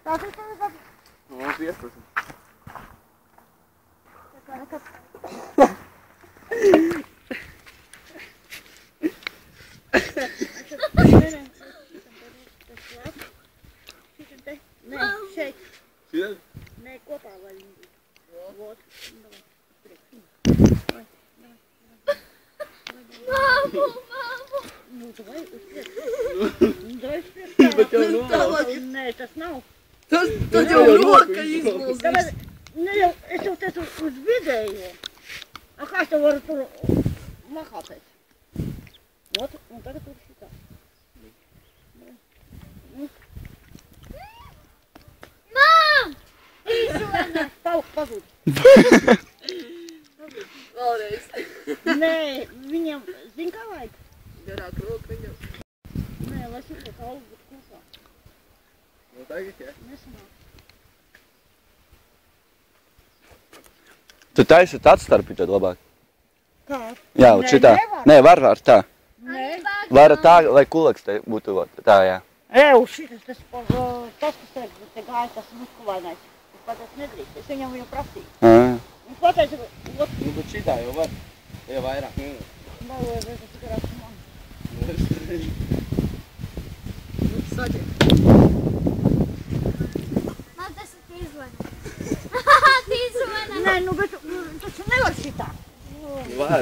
Tā tas tev ir. No, 15. Tā kā nekad. Nē, šeit. Šeit? Nē, kopā vai viņi būtu. Вот. Маму! Nu, давай uzpriek. Давай uzpriek. Bet jau novāk. Nē, tas nav. Tad jau roka izmūzīs. Ne jau, es jau teicu uz vidējo. A kā es tev varu tur mahāpēc? Вот, un tagad tur šitā. Mam! Izlēna! Tauks pazūd. Vēlreiz. Nē, viņam, zin kā vajag? Garāk roka viņam. Nē, lai šitā kaulu būtu klusā. No tagad, jā? Nesanāk. Tu taisi atstarpi tad labāk. Kā? Jā, Nē, šitā. nevar. Nē, var tā. Nē. Var tā, lai kulaks te būtu tā, jā. Eju, šitas, tas, kas te gāja, tas muskulainais. Es pateicu, nedrīkst. Es viņam prasīju. Viņš pateica, ot, Nu, bet šitā jau var. Ja vairāk. vai, tas tikai rakstu man. Saģi. Man tas ir izlēna. Izlēna! Nē, nu, bet taču nevar šitā. Var.